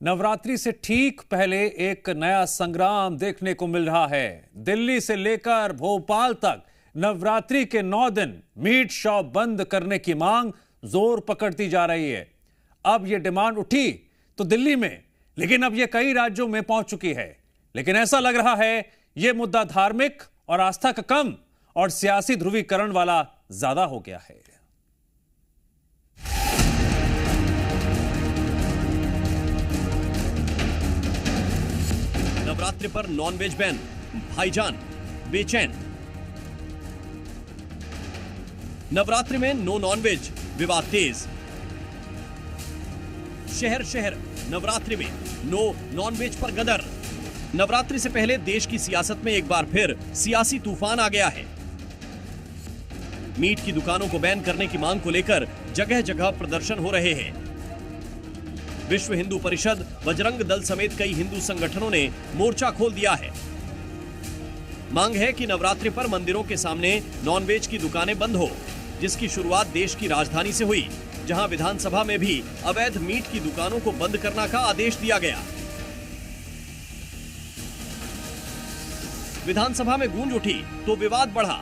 नवरात्रि से ठीक पहले एक नया संग्राम देखने को मिल रहा है। दिल्ली से लेकर भोपाल तक नवरात्रि के 9 दिन मीट शॉप बंद करने की मांग जोर पकड़ती जा रही है। अब यह डिमांड उठी तो दिल्ली में, लेकिन अब यह कई राज्यों में पहुंच चुकी है। लेकिन ऐसा लग रहा है यह मुद्दा धार्मिक और आस्था का कम और सियासी ध्रुवीकरण वाला ज्यादा हो गया है। नवरात्रि पर नॉनवेज बैन, भाईजान बेचैन। नवरात्रि में नो नॉनवेज, विवाद तेज। शहर शहर नवरात्रि में नो नॉनवेज पर गदर। नवरात्रि से पहले देश की सियासत में एक बार फिर सियासी तूफान आ गया है। मीट की दुकानों को बैन करने की मांग को लेकर जगह जगह प्रदर्शन हो रहे हैं। विश्व हिंदू परिषद, बजरंग दल समेत कई हिंदू संगठनों ने मोर्चा खोल दिया है। मांग है कि नवरात्रि पर मंदिरों के सामने नॉनवेज की दुकानें बंद हो, जिसकी शुरुआत देश की राजधानी से हुई, जहां विधानसभा में भी अवैध मीट की दुकानों को बंद करने का आदेश दिया गया। विधानसभा में गूंज उठी तो विवाद बढ़ा।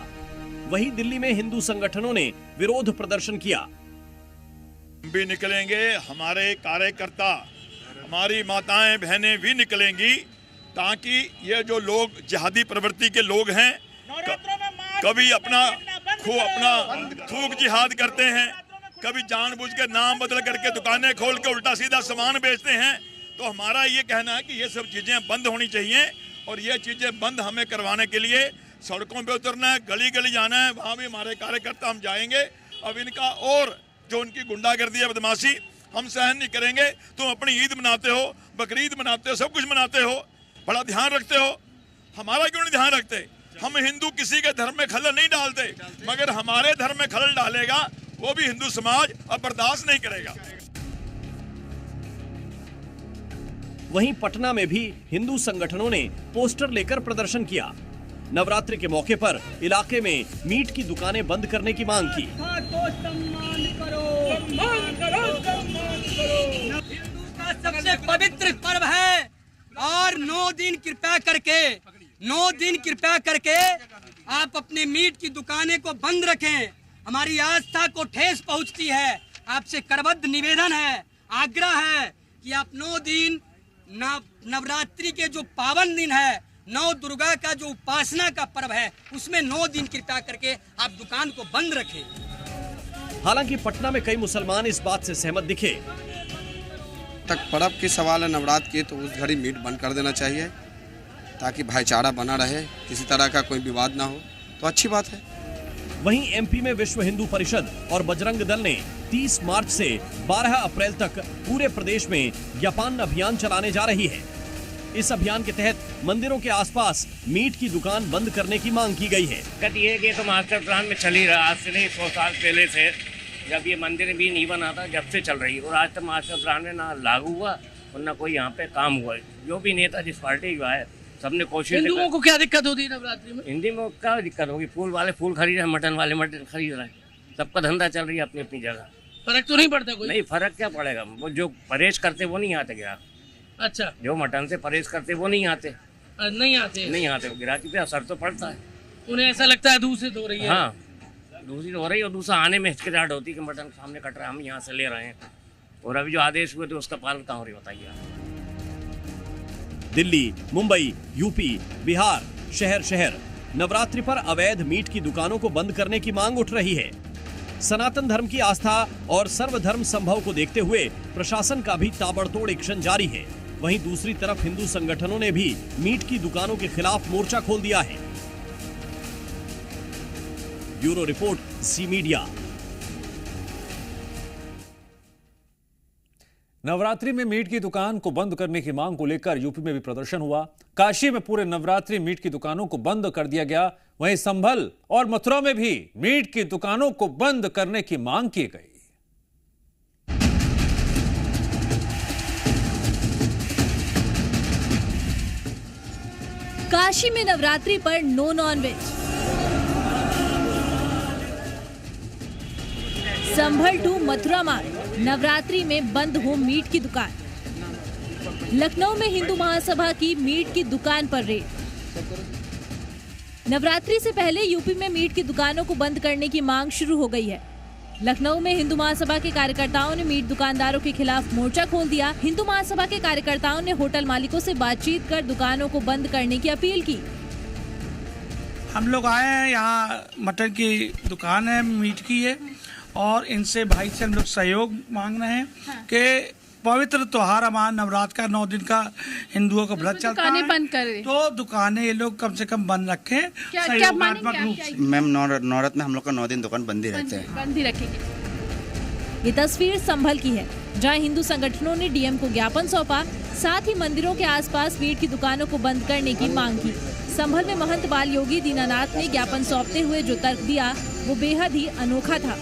वहीं दिल्ली में हिंदू संगठनों ने विरोध प्रदर्शन किया। भी निकलेंगे, हमारे कार्यकर्ता, हमारी माताएं बहनें भी निकलेंगी, ताकि ये जो लोग जिहादी प्रवृत्ति के लोग हैं, कभी अपना थूक जिहाद करते हैं, कभी जानबूझ के नाम बदल करके दुकानें खोल के उल्टा सीधा सामान बेचते हैं। तो हमारा ये कहना है कि ये सब चीजें बंद होनी चाहिए और ये चीजें बंद हमें करवाने के लिए सड़कों पे उतरना है, गली गली जाना है। वहां भी हमारे कार्यकर्ता हम जाएंगे। अब इनका और जो उनकी गुंडागर्दी है, बदमाशी, हम सहन नहीं करेंगे। तुम अपनी ईद मनाते हो, बकरीद मनाते हो, सब कुछ मनाते हो, बड़ा ध्यान रखते हो, हमारा क्यों नहीं ध्यान रखते? हम हिंदू किसी के धर्म में खलल नहीं डालते, मगर हमारे धर्म में खलल डालेगा वो भी हिंदू समाज अब बर्दाश्त नहीं करेगा। वहीं पटना में भी हिंदू संगठनों ने पोस्टर लेकर प्रदर्शन किया। नवरात्रि के मौके पर इलाके में मीट की दुकानें बंद करने की मांग की। हिंदू का सबसे पवित्र पर्व है और 9 दिन कृपया करके आप अपने मीट की दुकानें को बंद रखें। हमारी आस्था को ठेस पहुंचती है। आपसे करबद्ध निवेदन है, आग्रह है कि आप 9 दिन नवरात्रि के जो पावन दिन है, 9 दुर्गा का जो उपासना का पर्व है, उसमें 9 दिन कृपया करके आप दुकान को बंद रखें। हालांकि पटना में कई मुसलमान इस बात से सहमत दिखे। तक पर्व की सवाल है नवरात्र की, तो उस घड़ी मीट बंद कर देना चाहिए ताकि भाईचारा बना रहे, किसी तरह का कोई विवाद ना हो, तो अच्छी बात है। वहीं एमपी में विश्व हिंदू परिषद और बजरंग दल ने 30 मार्च से 12 अप्रैल तक पूरे प्रदेश में ज्ञापन अभियान चलाने जा रही है। इस अभियान के तहत मंदिरों के आसपास मीट की दुकान बंद करने की मांग की गई है। दिक्कत ये है कि तो मास्टर प्लान में चल ही रहा, आज से नहीं 100 साल पहले से, जब ये मंदिर भी नहीं बना था, जब से चल रही है। और आज तक मास्टर प्लान में ना लागू हुआ और ना कोई यहाँ पे काम हुआ। जो भी नेता जिस पार्टी का है, सबने कोशिश। हिंदुओं को क्या दिक्कत होती है नवरात्रि में? हिंदी में क्या दिक्कत होगी? फूल वाले फूल खरीद रहे हैं, मटन वाले मटन खरीद रहे हैं। सबका धंधा चल रही है अपनी अपनी जगह। फर्क तो नहीं पड़ता कोई? नहीं, फर्क क्या पड़ेगा? वो जो परहेज करते वो नहीं आते ग्राहक। अच्छा, जो मटन से परहेज करते वो नहीं आते नहीं आते गिराकी पे असर तो पड़ता है। उन्हें ऐसा लगता है दूषित हो रही है। हाँ, दूसरी हो रही है और दूसरा आने में हिचकिचाहट होती है कि मटन सामने कट रहा है, हम यहाँ से ले रहे हैं। और अभी जो आदेश हुए थे उसका पालन कहाँ हो रही बताइए आप। दिल्ली, मुंबई, यूपी, बिहार, शहर शहर नवरात्रि पर अवैध मीट की दुकानों को बंद करने की मांग उठ रही है। सनातन धर्म की आस्था और सर्वधर्म संभव को देखते हुए प्रशासन का भी ताबड़तोड़ एक्शन जारी है। वहीं दूसरी तरफ हिंदू संगठनों ने भी मीट की दुकानों के खिलाफ मोर्चा खोल दिया है। Bureau report, C media. Navratri में मीट की दुकान को बंद करने की मांग को लेकर यूपी में भी प्रदर्शन हुआ। काशी में पूरे नवरात्रि मीट की दुकानों को बंद कर दिया गया। वहीं संभल और मथुरा में भी मीट की दुकानों को बंद करने की मांग की गई। काशी में नवरात्रि पर no nonveg. Sambhal to Mathura मार्ग नवरात्रि में बंद हो मीट की दुकान। लखनऊ में हिंदू महासभा की मीट की दुकान पर रेड। नवरात्रि से पहले यूपी में मीट की दुकानों को बंद करने की मांग शुरू हो गई है। लखनऊ में हिंदू महासभा के कार्यकर्ताओं ने मीट दुकानदारों के खिलाफ मोर्चा खोल दिया। हिंदू महासभा के कार्यकर्ताओं ने होटल मालिकों से बातचीत कर दुकानों को बंद करने की अपील की। हम लोग आए हैं, यहाँ मटन की दुकान है, मीट की है, और इनसे भाई से हम लोग सहयोग मांग रहे हैं कि पवित्र त्योहार हमारा नवरात्र का 9 दिन का हिंदुओं का व्रत चलता है, बंद करें तो दुकानें ये लोग कम से कम बंद रखें सहयोगात्मक रूप से। मैम नवरात्र में हम लोग का 9 दिन दुकान बंद ही रहते हैं, बंद ही रखेंगे। ये तस्वीर संभल की है, जहां हिंदू संगठनों ने डीएम को ज्ञापन सौंपा, साथ ही मंदिरों के आसपास मीट की दुकानों को बंद करने की मांग की। संभल में महंत बाल योगी दीनानाथ ने ज्ञापन सौंपते हुए जो तर्क दिया वो बेहद ही अनोखा था।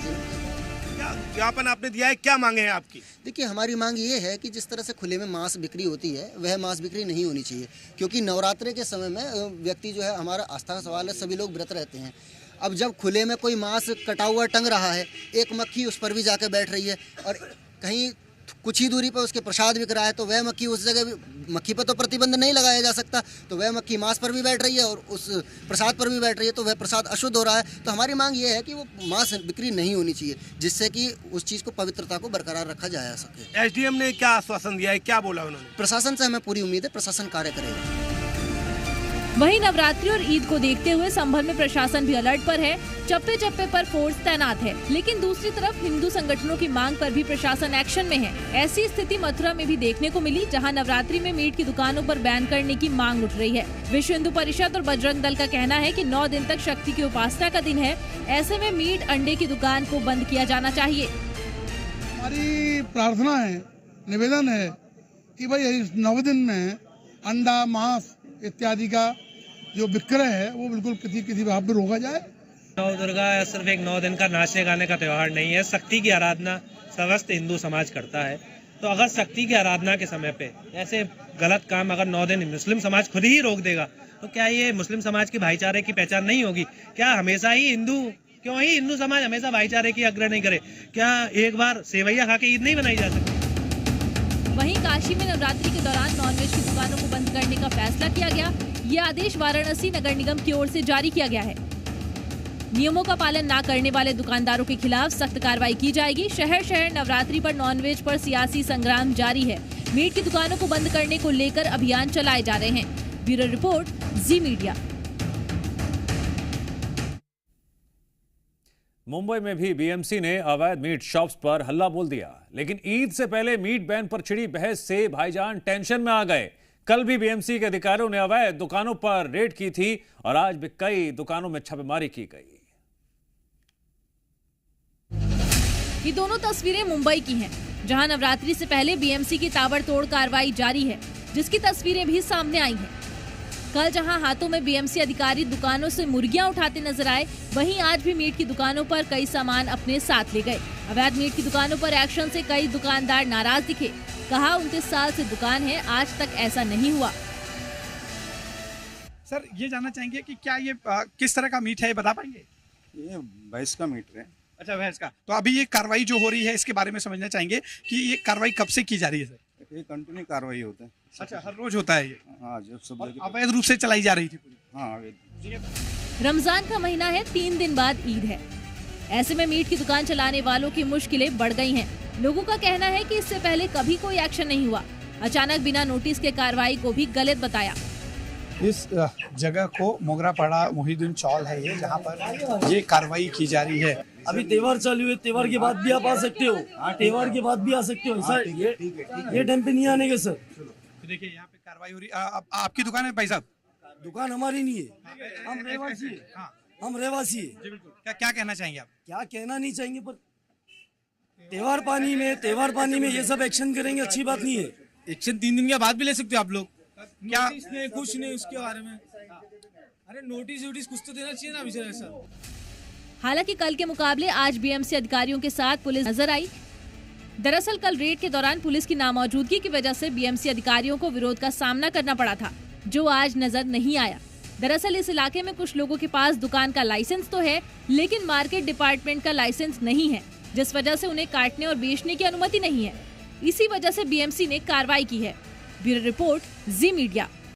ज्ञापन आपने दिया है, क्या मांगे हैं आपकी? देखिए, हमारी मांग ये है कि जिस तरह से खुले में मांस बिक्री होती है वह मांस बिक्री नहीं होनी चाहिए, क्योंकि नवरात्रि के समय में व्यक्ति जो है, हमारा आस्था का सवाल है, सभी लोग व्रत रहते हैं। अब जब खुले में कोई मांस कटा हुआ टंग रहा है, एक मक्खी उस पर भी जाकर बैठ रही है और कहीं कुछ ही दूरी पर उसके प्रसाद बिक रहा है, तो वह मक्खी उस जगह भी, मक्खी पर तो प्रतिबंध नहीं लगाया जा सकता, तो वह मक्खी मांस पर भी बैठ रही है और उस प्रसाद पर भी बैठ रही है, तो वह प्रसाद अशुद्ध हो रहा है। तो हमारी मांग ये है कि वो मांस बिक्री नहीं होनी चाहिए, जिससे कि उस चीज़ को, पवित्रता को बरकरार रखा जा सके। एसडीएम ने क्या आश्वासन दिया है, क्या बोला उन्होंने? प्रशासन से हमें पूरी उम्मीद है, प्रशासन कार्य करेगा। वहीं नवरात्रि और ईद को देखते हुए संभल में प्रशासन भी अलर्ट पर है, चप्पे चप्पे पर फोर्स तैनात है। लेकिन दूसरी तरफ हिंदू संगठनों की मांग पर भी प्रशासन एक्शन में है। ऐसी स्थिति मथुरा में भी देखने को मिली, जहां नवरात्रि में मीट की दुकानों पर बैन करने की मांग उठ रही है। विश्व हिंदू परिषद और बजरंग दल का कहना है कि 9 दिन तक शक्ति की उपासना का दिन है, ऐसे में मीट अंडे की दुकान को बंद किया जाना चाहिए। हमारी प्रार्थना है, निवेदन है कि भाई इस 9 दिन में अंडा, मांस इत्यादि का जो विक्रय है वो बिल्कुल किसी भाव पर रोका जाए। नौ दुर्गा सिर्फ एक 9 दिन का नाचने गाने का त्योहार नहीं है, शक्ति की आराधना समस्त हिंदू समाज करता है। तो अगर शक्ति की आराधना के समय पे ऐसे गलत काम अगर 9 दिन मुस्लिम समाज खुद ही रोक देगा, तो क्या ये मुस्लिम समाज की भाईचारे की पहचान नहीं होगी? क्या हमेशा ही हिंदू समाज हमेशा भाईचारे की आग्रह नहीं करे? क्या एक बार सेवैया खा के ईद नहीं बनाई जा सकती? वहीं काशी में नवरात्रि के दौरान नॉनवेज की दुकानों को बंद करने का फैसला किया गया। ये आदेश वाराणसी नगर निगम की ओर से जारी किया गया है। नियमों का पालन न करने वाले दुकानदारों के खिलाफ सख्त कार्रवाई की जाएगी। शहर शहर नवरात्रि पर नॉनवेज पर सियासी संग्राम जारी है। मीट की दुकानों को बंद करने को लेकर अभियान चलाए जा रहे हैं। ब्यूरो रिपोर्ट, जी मीडिया। मुंबई में भी बीएमसी ने अवैध मीट शॉप्स पर हल्ला बोल दिया, लेकिन ईद से पहले मीट बैन पर छिड़ी बहस से भाईजान टेंशन में आ गए। कल भी बीएमसी के अधिकारियों ने अवैध दुकानों पर रेड की थी और आज भी कई दुकानों में छापेमारी की गई। ये दोनों तस्वीरें मुंबई की हैं, जहां नवरात्रि से पहले बीएमसी की ताबड़तोड़ कार्रवाई जारी है, जिसकी तस्वीरें भी सामने आई हैं। कल जहां हाथों में बीएमसी अधिकारी दुकानों से मुर्गियां उठाते नजर आए, वहीं आज भी मीट की दुकानों पर कई सामान अपने साथ ले गए। अवैध मीट की दुकानों पर एक्शन से कई दुकानदार नाराज दिखे। कहा 29 साल से दुकान है, आज तक ऐसा नहीं हुआ। सर, ये जानना चाहेंगे कि क्या ये किस तरह का मीट है, बता पाएंगे? ये भैंस का मीट है। अच्छा, भैंस का। तो अभी ये कार्रवाई जो हो रही है इसके बारे में समझना चाहेंगे कि ये कार्रवाई कब से की जा रही है? सर, ये कंटिन्यू कार्रवाई होता है। अच्छा, हर रोज होता है ये? हाँ, जब सब अवैध रूप से चलाई जा रही थी पूरी? हाँ। रमजान का महीना है, 3 दिन बाद ईद है। ऐसे में मीट की दुकान चलाने वालों की मुश्किलें बढ़ गई हैं। लोगों का कहना है कि इससे पहले कभी कोई एक्शन नहीं हुआ। अचानक बिना नोटिस के कार्रवाई को भी गलत बताया। इस जगह को मोगरापाड़ा मोहिउद्दीन चौल है ये, जहाँ पर ये कार्रवाई की जा रही है। अभी त्योहार चालू है, त्योहार के बाद भी आप आ सकते हो, त्योहार के बाद भी आ सकते हो सर। ये टाइम पे नहीं आने के सर। देखिए, यहाँ पे कार्रवाई हो रही है। आपकी दुकान है भाई साहब? दुकान हमारी नहीं है, हम रहवासी है। हम रहवासी है। क्या कहना चाहेंगे आप? क्या कहना नहीं चाहेंगे, पर त्योहार पानी में ये सब एक्शन करेंगे, अच्छी बात नहीं है। एक्शन 3 दिन के बाद भी ले सकते हो आप लोग? क्या नहीं, कुछ नहीं उसके बारे में। अरे नोटिस कुछ तो देना चाहिए ना विजय सर। हालांकि कल के मुकाबले आज बीएमसी अधिकारियों के साथ पुलिस नजर आई। दरअसल कल रेड के दौरान पुलिस की नामौजूदगी की वजह से बीएमसी अधिकारियों को विरोध का सामना करना पड़ा था, जो आज नजर नहीं आया। दरअसल इस इलाके में कुछ लोगों के पास दुकान का लाइसेंस तो है, लेकिन मार्केट डिपार्टमेंट का लाइसेंस नहीं है, जिस वजह से उन्हें काटने और बेचने की अनुमति नहीं है। इसी वजह से बीएमसी ने कार्रवाई की है। ब्यूरो रिपोर्ट, जी मीडिया।